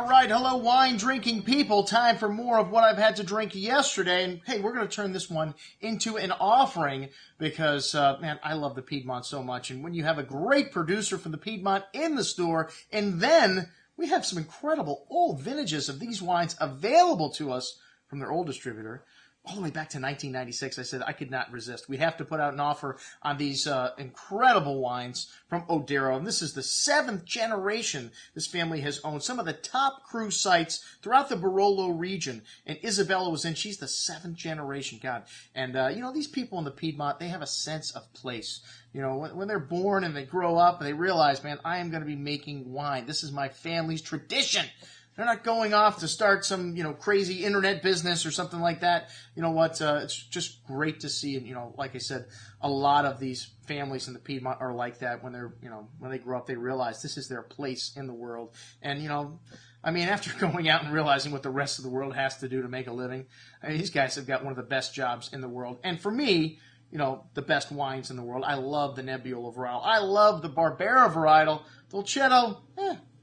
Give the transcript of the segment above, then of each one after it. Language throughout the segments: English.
All right, hello wine-drinking people. Time for more of what I've had to drink yesterday. And hey, we're going to turn this one into an offering because, man, I love the Piedmont so much. And when you have a great producer from the Piedmont in the store, and then we have some incredible old vintages of these wines available to us from their old distributor, all the way back to 1996, I said I could not resist. We have to put out an offer on these incredible wines from Oddero. And this is the 7th generation this family has owned some of the top cruise sites throughout the Barolo region. And Isabella was in. She's the 7th generation, God. And, you know, these people in the Piedmont, they have a sense of place. You know, when they're born and they grow up and they realize, man, I am going to be making wine. This is my family's tradition. They're not going off to start some, you know, crazy internet business or something like that. You know what? It's just great to see. And, you know, like I said, a lot of these families in the Piedmont are like that. When they're, you know, when they grow up, they realize this is their place in the world. And, you know, I mean, after going out and realizing what the rest of the world has to do to make a living, I mean, these guys have got one of the best jobs in the world. And for me, you know, the best wines in the world. I love the Nebbiolo varietal. I love the Barbera varietal. Dolcetto,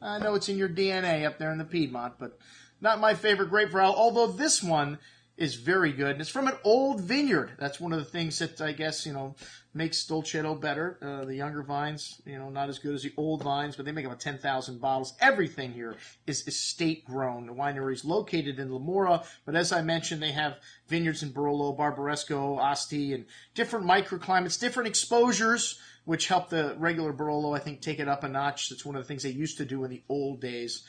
I know it's in your DNA up there in the Piedmont, but not my favorite grape varietal, although this one is very good. And it's from an old vineyard. That's one of the things that, I guess, you know, makes Dolcetto better. The younger vines, you know, not as good as the old vines, but they make about 10,000 bottles. Everything here is estate grown. The winery is located in Lamora, but as I mentioned, they have vineyards in Barolo, Barbaresco, Asti, and different microclimates, different exposures, which help the regular Barolo, I think, take it up a notch. That's one of the things they used to do in the old days,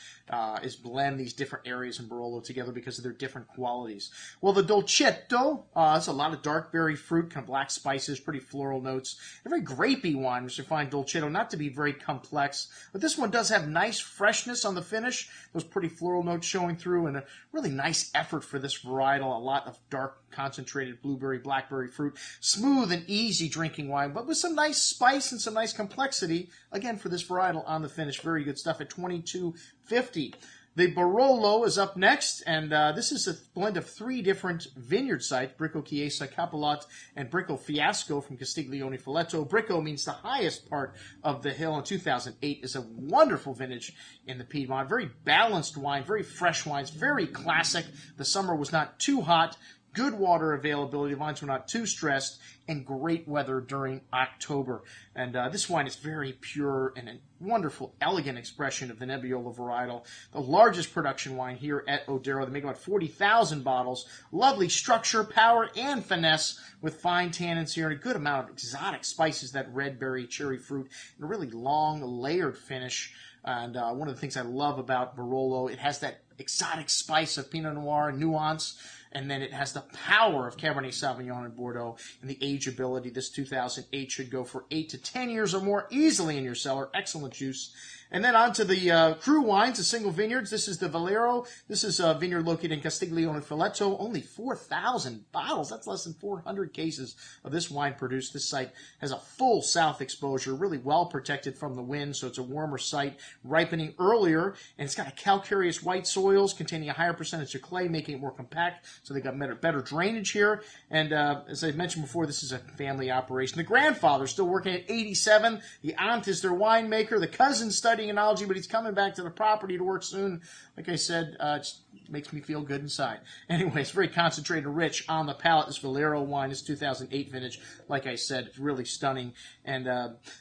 is blend these different areas in Barolo together because of their different qualities. Well, the Dolcetto, it's a lot of dark berry fruit, kind of black spices, pretty floral notes. A very grapey wine, which you find Dolcetto not to be very complex. But this one does have nice freshness on the finish, those pretty floral notes showing through, and a really nice effort for this varietal. A lot of dark, concentrated blueberry, blackberry fruit. Smooth and easy drinking wine, but with some nice spice and some nice complexity, again, for this varietal on the finish. Very good stuff at $22.50. The Barolo is up next, and this is a blend of 3 different vineyard sites, Bricco Chiesa, Capolot, and Bricco Fiasco from Castiglione Folletto. Bricco means the highest part of the hill, and 2008 is a wonderful vintage in the Piedmont. Very balanced wine, very fresh wines, very classic. The summer was not too hot. Good water availability, vines were not too stressed, and great weather during October. And this wine is very pure and a wonderful, elegant expression of the Nebbiolo varietal. The largest production wine here at Oddero. They make about 40,000 bottles. Lovely structure, power, and finesse with fine tannins here and a good amount of exotic spices, that red berry, cherry fruit, and a really long, layered finish. And one of the things I love about Barolo, it has that exotic spice of Pinot Noir and nuance, and then it has the power of Cabernet Sauvignon and Bordeaux and the ageability. This 2008 should go for 8 to 10 years or more easily in your cellar. Excellent juice. And then on to the cru wines, the single vineyards. This is the Valero. This is a vineyard located in Castiglione Folletto. Only 4,000 bottles. That's less than 400 cases of this wine produced. This site has a full south exposure, really well protected from the wind, so it's a warmer site, ripening earlier, and it's got a calcareous white soils containing a higher percentage of clay, making it more compact, so they got better drainage here. And as I mentioned before, this is a family operation. The grandfather's still working at 87. The aunt is their winemaker. The cousin's studying enology, but he's coming back to the property to work soon. Like I said, it makes me feel good inside. Anyway, it's very concentrated and rich on the palate. This Valero wine is 2008 vintage. Like I said, it's really stunning. And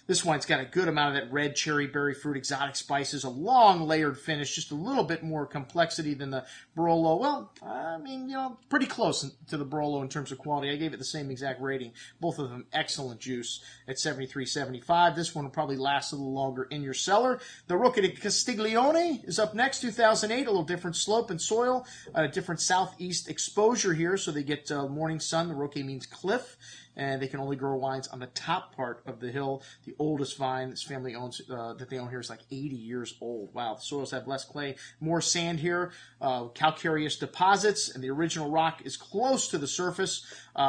this wine's got a good amount of that red cherry berry fruit, exotic spices, a long layered finish, just a little bit more complexity than the Barolo. Well, I mean, you know, pretty close to the Barolo in terms of quality. I gave it the same exact rating. Both of them excellent juice at $73.75. This one will probably last a little longer in your cellar. The Rocca di Castiglione is up next, 2008. A little different slope and soil, a different southeast exposure here, so they get morning sun. The Rocca means cliff, and they can only grow wines on the top part of the hill. The oldest vine this family owns, that they own here, is like 80 years old. Wow, the soils have less clay, more sand here, calcareous deposits, and the original rock is close to the surface,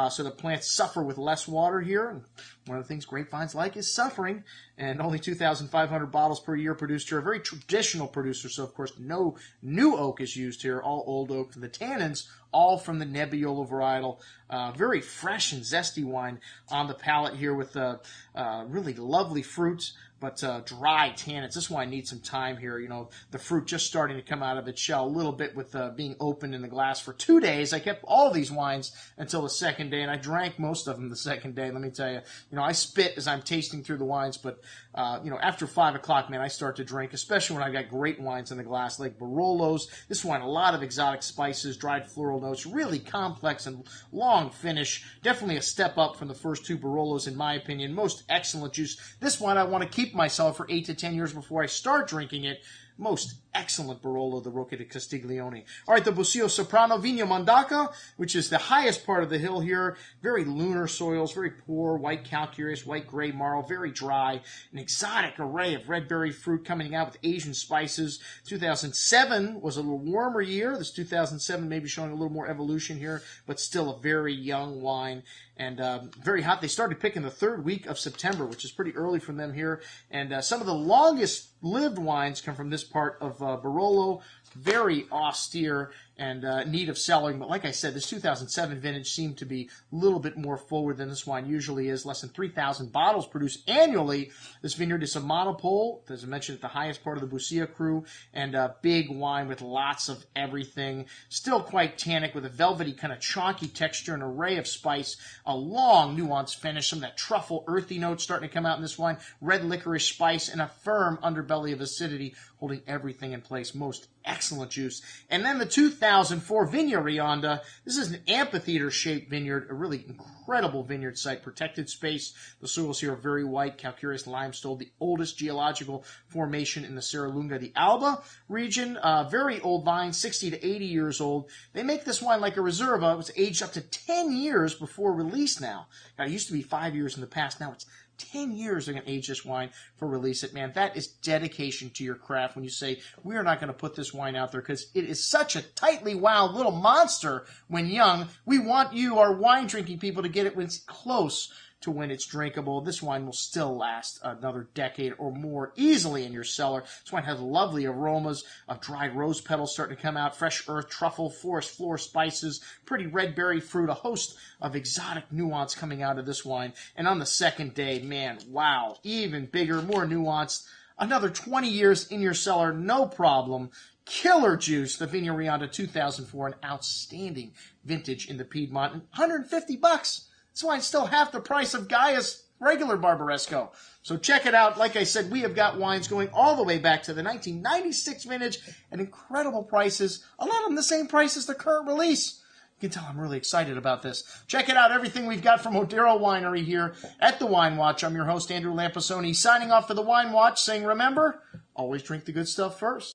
so the plants suffer with less water here. And one of the things grapevines like is suffering, and only 2,500 bottles per year produced here. A very traditional producer, so of course no new oak is used here, all old oak. The tannins, all from the Nebbiolo varietal. Very fresh and zesty wine on the palate here with really lovely fruits, but dry tannins. This wine needs some time here. You know, the fruit just starting to come out of its shell a little bit with being opened in the glass for 2 days. I kept all these wines until the second day, and I drank most of them the second day. Let me tell you, I spit as I'm tasting through the wines, but after 5 o'clock, man, I start to drink, especially when I've got great wines in the glass like Barolos. This wine, a lot of exotic spices, dried floral notes, really complex and long finish. Definitely a step up from the first 2 Barolos, in my opinion. Most excellent juice. This wine I want to keep myself for 8 to 10 years before I start drinking it. Most excellent Barolo, the Rocca di Castiglione. All right, the Buccio Soprano Vigna Mondaca, which is the highest part of the hill here. Very lunar soils, very poor, white calcareous, white gray marl, very dry. An exotic array of red berry fruit coming out with Asian spices. 2007 was a little warmer year. This 2007 may be showing a little more evolution here, but still a very young wine. And very hot. They started picking the 3rd week of September, which is pretty early from them here. And some of the longest lived wines come from this part of Barolo. Very austere and need of cellaring. But like I said, this 2007 vintage seemed to be a little bit more forward than this wine usually is. Less than 3,000 bottles produced annually. This vineyard is a monopole, as I mentioned, at the highest part of the Buccia crew, and a big wine with lots of everything. Still quite tannic with a velvety kind of chalky texture, an array of spice, a long nuanced finish, some of that truffle earthy notes starting to come out in this wine, red licorice spice, and a firm underbelly of acidity holding everything in place. Most excellent juice. And then the 2004 Vigna Rionda. This is an amphitheater-shaped vineyard, a really incredible vineyard site, protected space. The soils here are very white, calcareous limestone, the oldest geological formation in the Serralunga di Alba region. Very old vine, 60 to 80 years old. They make this wine like a Reserva. It was aged up to 10 years before release now. It used to be 5 years in the past. Now it's 10 years they're going to age this wine for release it. Man, that is dedication to your craft when you say, we are not going to put this wine out there because it is such a tightly wound little monster when young. We want you, our wine drinking people, to get it when it's close to when it's drinkable. This wine will still last another decade or more easily in your cellar. This wine has lovely aromas of dried rose petals starting to come out, fresh earth, truffle, forest floor spices, pretty red berry fruit, a host of exotic nuance coming out of this wine. And on the second day, man, wow, even bigger, more nuanced. Another 20 years in your cellar, no problem. Killer juice, the Vigna Rionda 2004, an outstanding vintage in the Piedmont, and $150. This wine's still half the price of Gaia's regular Barbaresco. So check it out. Like I said, we have got wines going all the way back to the 1996 vintage at incredible prices. A lot of them the same price as the current release. You can tell I'm really excited about this. Check it out. Everything we've got from Oddero Winery here at the Wine Watch. I'm your host, Andrew Lamposoni, signing off for the Wine Watch, saying, remember, always drink the good stuff first.